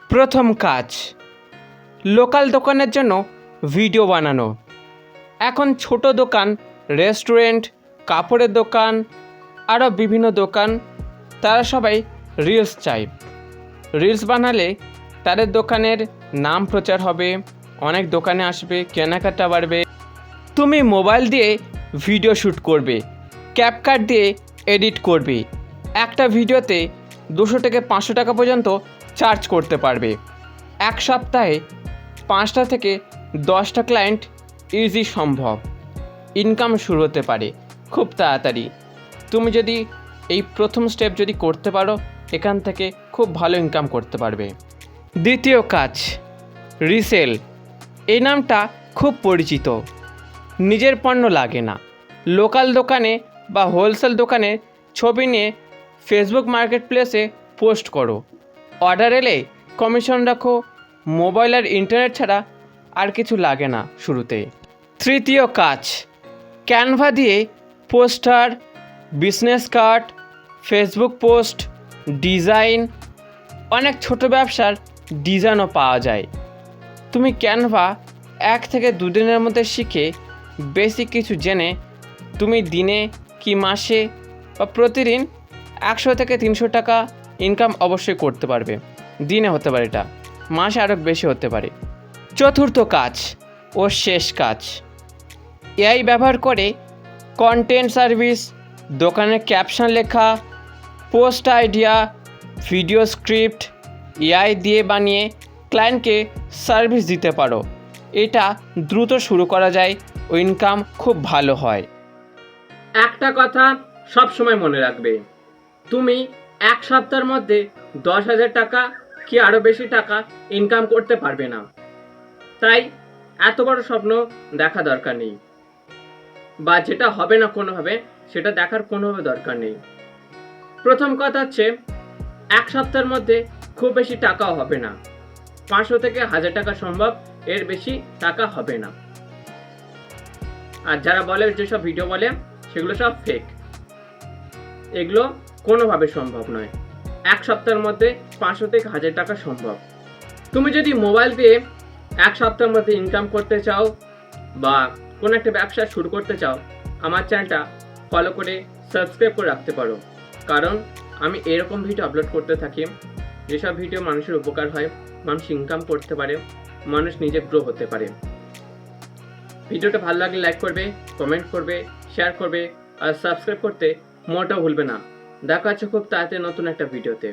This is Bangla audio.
প্রথম কাজ, লোকাল দোকানের জন্য ভিডিও বানানো। এখন ছোট দোকান, রেস্টুরেন্ট, কাপড়ের দোকান, আরও বিভিন্ন দোকান, তারা সবাই রিলস চায়। রিলস বানালে তাদের দোকানের নাম প্রচার হবে, অনেক দোকানে আসবে, কেনাকাটা বাড়বে। তুমি মোবাইল দিয়ে ভিডিও শ্যুট করবে, ক্যাপকাট দিয়ে এডিট করবে। একটা ভিডিওতে 200 থেকে 500 টাকা পর্যন্ত চার্জ করতে পারবে। এক সপ্তাহে 5টা থেকে 10টা ক্লায়েন্ট ইজি সম্ভব। ইনকাম শুরু হতে পারে খুব তাড়াতাড়ি। তুমি যদি এই প্রথম স্টেপ যদি করতে পারো, এখান থেকে খুব ভালো ইনকাম করতে পারবে। দ্বিতীয় কাজ, রিসেল। এই নামটা খুব পরিচিত। নিজের পণ্য লাগে না, লোকাল দোকানে বা হোলসেল দোকানে ছবি নিয়ে ফেসবুক মার্কেট প্লেসে পোস্ট করো। অর্ডার এলে কমিশন রাখো। মোবাইল আর ইন্টারনেট ছাড়া আর কিছু লাগে না শুরুতে। তৃতীয় কাজ, ক্যানভা দিয়ে poster, business card, Facebook post, design. অনেক ছোট ব্যবসার ডিজাইনও পাওয়া যায়। তুমি ক্যানভা 1 থেকে 2 দিনের মধ্যে শিখে বেসিক কিছু জেনে তুমি দিনে কি মাসে বা প্রতিদিন 100 থেকে 300 টাকা ইনকাম অবশ্যই করতে পারবে। দিনে হতে পারে, এটা মাসে আরও বেশি হতে পারে। চতুর্থ কাজ ও শেষ কাজ, এআই ব্যবহার করে কন্টেন্ট সার্ভিস, দোকানের ক্যাপশন লেখা, post idea, video script AI দিয়ে বানিয়ে ক্লায়েন্টকে সার্ভিস দিতে পারো। এটা দ্রুত শুরু করা যায় ও ইনকাম খুব ভালো হয়। একটা কথা সব সময় মনে রাখবে, তুমি 1 সপ্তাহের মধ্যে 10,000 টাকা কি আরও বেশি টাকা ইনকাম করতে পারবে না। তাই এত বড় স্বপ্ন দেখা দরকার নেই, বা যেটা হবে না কোনোভাবে সেটা দেখার কোনোভাবে দরকার নেই। প্রথম কথা হচ্ছে, 1 সপ্তাহের মধ্যে খুব বেশি টাকাও হবে না। 500 থেকে 1000 টাকা সম্ভব, এর বেশি টাকা হবে না। আর যারা বলে, যেসব ভিডিও বলে, সেগুলো সব ফেক। এগুলো কোনোভাবে সম্ভব নয়। 1 সপ্তাহের মধ্যে 500 থেকে 1000 টাকা সম্ভব। তুমি যদি মোবাইল দিয়ে 1 সপ্তাহের মধ্যে ইনকাম করতে চাও বা কোনো একটা ব্যবসা শুরু করতে চাও, আমার চ্যানেলটা ফলো করে সাবস্ক্রাইব করে রাখতে পারো। কারণ আমি এরকম ভিডিও আপলোড করতে থাকি, যেসব ভিডিও মানুষের উপকার হয়, মানুষ ইনকাম করতে পারে, মানুষ নিজে গ্রো হতে পারে। ভিডিওটা ভালো লাগলে লাইক করবে, কমেন্ট করবে, শেয়ার করবে আর সাবস্ক্রাইব করতে মোটেও ভুলবে না। দেখা হচ্ছে খুব তাড়াতাড়ি নতুন একটা ভিডিওতে।